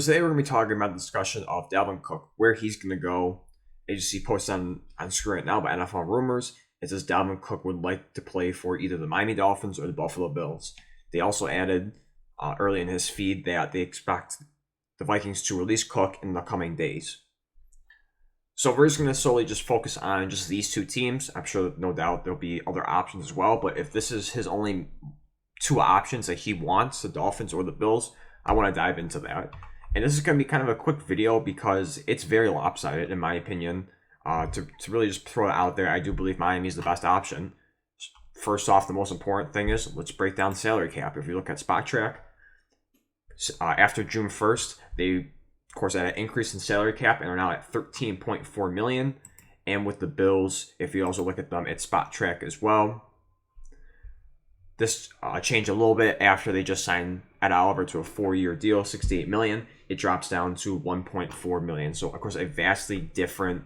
Today we're going to be talking about the discussion of Dalvin Cook, where he's going to go. As you see posted on screen right now by NFL Rumors, it says Dalvin Cook would like to play for either the Miami Dolphins or the Buffalo Bills. They also added early in his feed that they expect the Vikings to release Cook in the coming days. So we're just going to solely just focus on just these two teams. I'm sure that no doubt there'll be other options as well, but if this is his only two options that he wants, the Dolphins or the Bills, I want to dive into that. And this is going to be kind of a quick video because it's very lopsided, in my opinion. To really just throw it out there, I do believe Miami is the best option. First off, the most important thing is let's break down salary cap. If you look at Spot Track, after June 1st, they, of course, had an increase in salary cap and are now at $13.4 million. And with the Bills, if you also look at them at Spot Track as well, this changed a little bit after they just signed Ed Oliver to a 4-year deal, $68 million. It drops down to $1.4 million. So, of course, a vastly different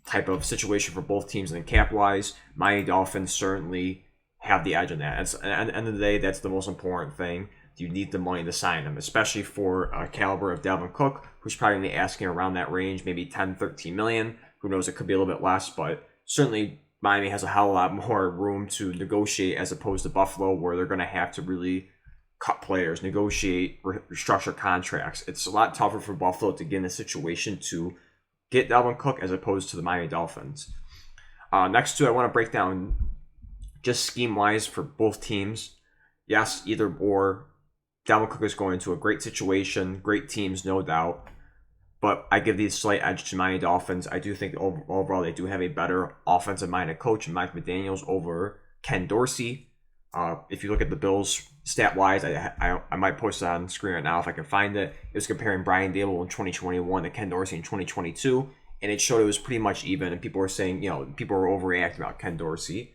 type of situation for both teams. And cap-wise, Miami Dolphins certainly have the edge on that. At the end of the day, that's the most important thing. You need the money to sign him, especially for a caliber of Dalvin Cook, who's probably going to be asking around that range, maybe 10, 13 million. Who knows, it could be a little bit less, but certainly Miami has a hell of a lot more room to negotiate as opposed to Buffalo, where they're going to have to really cut players, negotiate, restructure contracts. It's a lot tougher for Buffalo to get in a situation to get Dalvin Cook as opposed to the Miami Dolphins. Next two, I want to break down just scheme-wise for both teams. Yes, either or. Dalvin Cook is going into a great situation, great teams, no doubt. But I give the slight edge to Miami Dolphins. I do think overall they do have a better offensive-minded coach, Mike McDaniels, over Ken Dorsey. If you look at the Bills stat-wise, I might post it on screen right now if I can find it. It was comparing Brian Daboll in 2021 to Ken Dorsey in 2022, and it showed it was pretty much even. And people were saying, people were overreacting about Ken Dorsey.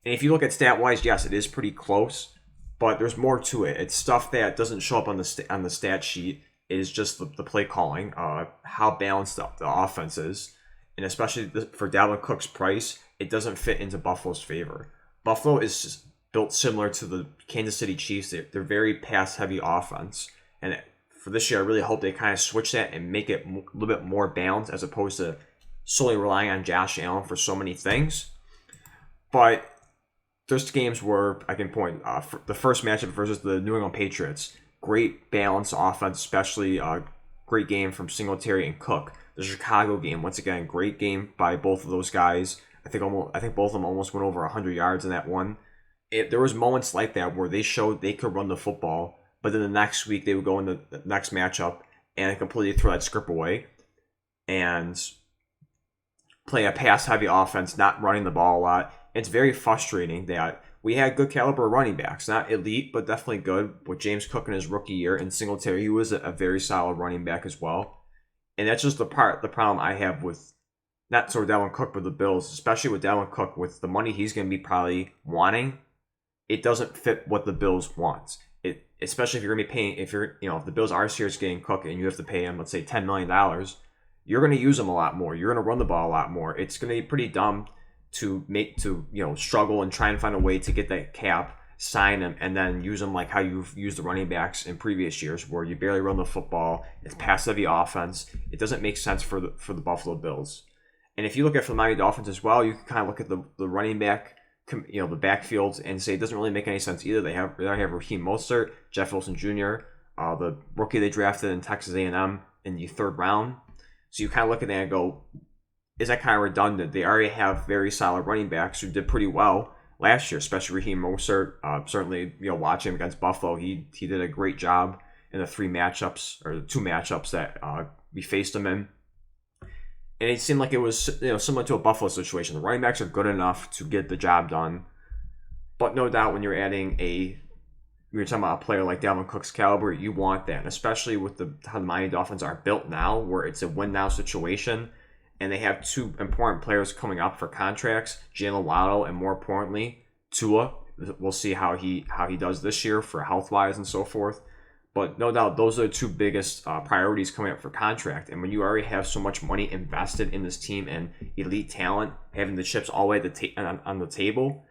And if you look at stat-wise, yes, it is pretty close, but there's more to it. It's stuff that doesn't show up on the stat sheet. Is just the play calling, how balanced the offense is, and especially for Dalvin Cook's price, it doesn't fit into Buffalo's favor. Buffalo is just built similar to the Kansas City Chiefs. They're very pass-heavy offense, and for this year, I really hope they kind of switch that and make it a little bit more balanced as opposed to solely relying on Josh Allen for so many things. But there's games where I can point for the first matchup versus the New England Patriots. Great balanced offense, especially a great game from Singletary and Cook. The Chicago game, once again, great game by both of those guys. I think both of them almost went over 100 yards in that one. There was moments like that where they showed they could run the football, but then the next week they would go into the next matchup and completely throw that script away and play a pass-heavy offense, not running the ball a lot. It's very frustrating that we had good caliber running backs, not elite, but definitely good. With James Cook in his rookie year and Singletary, he was a very solid running back as well. And that's just the problem I have with not sort of Dalvin Cook, but the Bills, especially with Dalvin Cook, with the money he's going to be probably wanting, it doesn't fit what the Bills want. Especially if you're going to be paying, if the Bills are serious getting Cook and you have to pay him, let's say $10 million, you're going to use him a lot more. You're going to run the ball a lot more. It's going to be pretty dumb to struggle and try and find a way to get that cap, sign him, and then use him like how you've used the running backs in previous years, where you barely run the football. It's pass-heavy offense. It doesn't make sense for the Buffalo Bills. And if you look at the Miami Dolphins as well, you can kind of look at the running back, the backfields, and say it doesn't really make any sense either. They have Raheem Mostert, Jeff Wilson Jr., the rookie they drafted in Texas A&M in the 3rd round. So you kind of look at that and go, is that kind of redundant? They already have very solid running backs who did pretty well last year, especially Raheem Mostert. Certainly, watching him against Buffalo, he did a great job in the 2 matchups that we faced him in. And it seemed like it was similar to a Buffalo situation. The running backs are good enough to get the job done, but no doubt when you're talking about a player like Dalvin Cook's caliber, you want that, and especially with how the Miami Dolphins are built now, where it's a win-now situation. And they have 2 important players coming up for contracts, Jalen Waddle, and more importantly, Tua. We'll see how he does this year for health-wise and so forth. But no doubt, those are the 2 biggest priorities coming up for contract. And when you already have so much money invested in this team and elite talent, having the chips all the way on the table,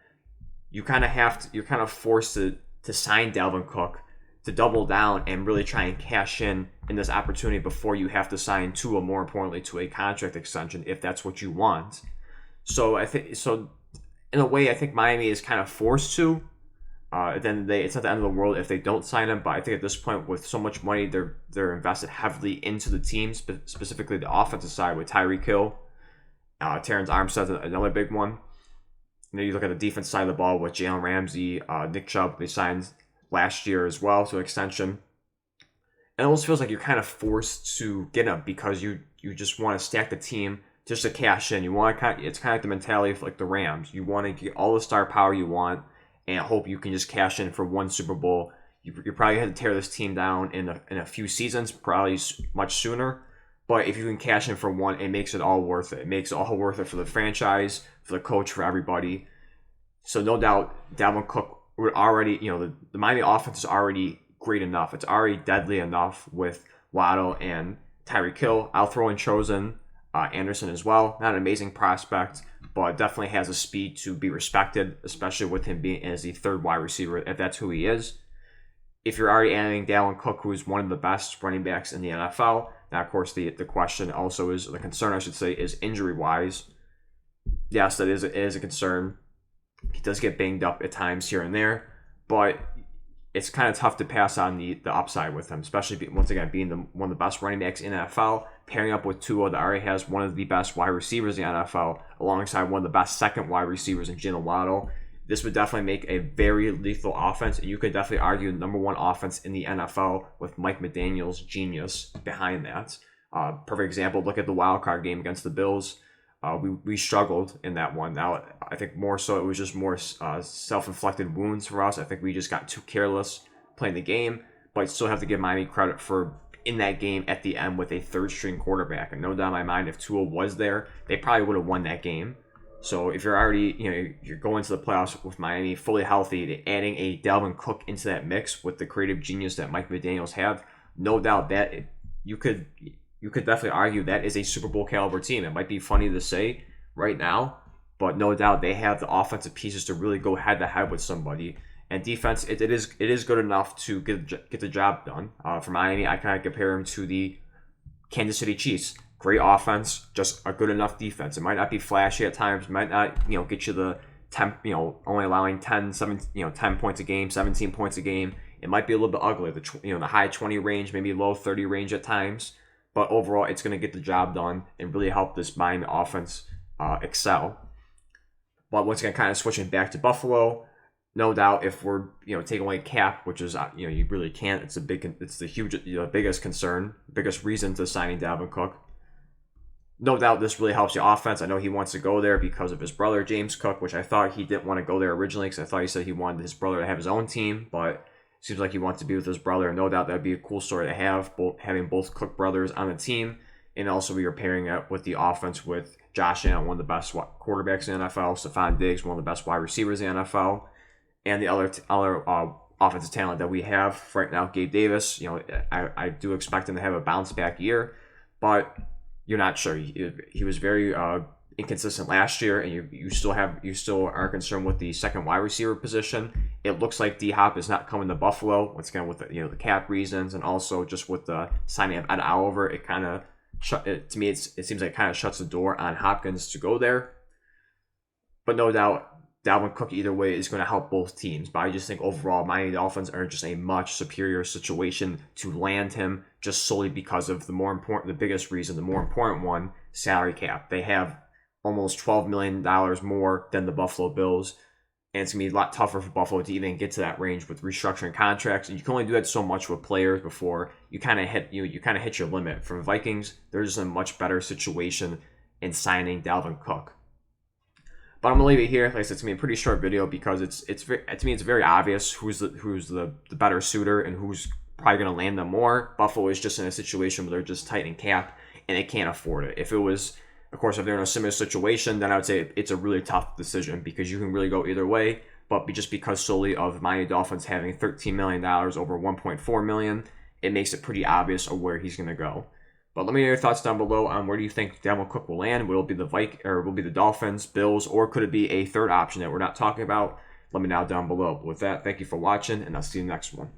you're kind of forced to sign Dalvin Cook to double down and really try and cash in this opportunity before you have to sign to, or more importantly, to a contract extension if that's what you want. So I think in a way, I think Miami is kind of forced to. At the end of the day, it's not the end of the world if they don't sign him. But I think at this point, with so much money they're invested heavily into the team, specifically the offensive side with Tyreek Hill, Terrence Armstead's another big one. You look at the defense side of the ball with Jalen Ramsey, Nick Chubb. They signed last year as well to an extension. It almost feels like you're kind of forced to get him because you just want to stack the team just to cash in. You want to it's kind of like the mentality of like the Rams. You want to get all the star power you want and hope you can just cash in for one Super Bowl. You're probably going to tear this team down in a few seasons, probably much sooner. But if you can cash in for one, it makes it all worth it. It makes it all worth it for the franchise, for the coach, for everybody. So no doubt, Dalvin Cook would already, the Miami offense is already great enough. It's already deadly enough with Waddle and Tyreek Hill. I'll throw in Chosen Anderson as well. Not an amazing prospect, but definitely has a speed to be respected, especially with him being as the third wide receiver, if that's who he is. If you're already adding Dalvin Cook, who is one of the best running backs in the NFL, now, of course, the question also is, the concern, I should say, is injury-wise. Yes, it is a concern. He does get banged up at times here and there, but it's kind of tough to pass on the upside with him, especially, once again, being one of the best running backs in the NFL, pairing up with Tua that already has one of the best wide receivers in the NFL, alongside one of the best second wide receivers in Jalen Waddle. This would definitely make a very lethal offense, and you could definitely argue the number one offense in the NFL with Mike McDaniel's genius behind that. Perfect example, look at the wild card game against the Bills. We struggled in that one. Now, I think more so it was just more self-inflicted wounds for us. I think we just got too careless playing the game, but I still have to give Miami credit for in that game at the end with a third-string quarterback. And no doubt in my mind, if Tua was there, they probably would have won that game. So if you're already, you're going to the playoffs with Miami fully healthy, adding a Dalvin Cook into that mix with the creative genius that Mike McDaniels have, no doubt that you could definitely argue that is a Super Bowl caliber team. It might be funny to say right now, but no doubt they have the offensive pieces to really go head to head with somebody. And defense, it is good enough to get the job done. For Miami, I kind of compare them to the Kansas City Chiefs. Great offense, just a good enough defense. It might not be flashy at times, might not, get you the 10, only allowing 10 points a game, 17 points a game. It might be a little bit ugly, the high 20 range, maybe low 30 range at times. But overall, it's going to get the job done and really help this Miami offense excel. But once again, kind of switching back to Buffalo, no doubt if we're taking away cap, which is you really can't. It's the biggest concern, biggest reason to signing Dalvin Cook. No doubt this really helps the offense. I know he wants to go there because of his brother, James Cook, which I thought he didn't want to go there originally because I thought he said he wanted his brother to have his own team, but it seems like he wants to be with his brother. No doubt that would be a cool story to have, having both Cook brothers on the team, and also we are pairing up with the offense with Josh Allen, one of the best quarterbacks in the NFL, Stephon Diggs, one of the best wide receivers in the NFL, and the other offensive talent that we have right now, Gabe Davis. I do expect him to have a bounce back year, but you're not sure. He was very inconsistent last year, and you still are concerned with the second wide receiver position. It looks like D-Hop is not coming to Buffalo once again with the cap reasons, and also just with the signing of Ed Oliver. It kind of to me it seems like it kind of shuts the door on Hopkins to go there. But no doubt, Dalvin Cook either way is going to help both teams. But I just think overall, Miami Dolphins are just a much superior situation to land him just solely because of the more important one, salary cap. They have almost $12 million more than the Buffalo Bills. And it's going to be a lot tougher for Buffalo to even get to that range with restructuring contracts. And you can only do that so much with players before you kind of hit your limit. For the Vikings, they're just in a much better situation in signing Dalvin Cook. But I'm gonna leave it here. Like I said, it's gonna be a pretty short video because to me it's very obvious who's the better suitor and who's probably gonna land them more. Buffalo is just in a situation where they're just tightening cap and they can't afford it. If they're in a similar situation, then I would say it's a really tough decision because you can really go either way. But just because solely of Miami Dolphins having $13 million over $1.4 million, it makes it pretty obvious of where he's gonna go. But let me know your thoughts down below on where do you think Dalvin Cook will land. Will it be the Dolphins, Bills, or could it be a third option that we're not talking about? Let me know down below. But with that, thank you for watching, and I'll see you in the next one.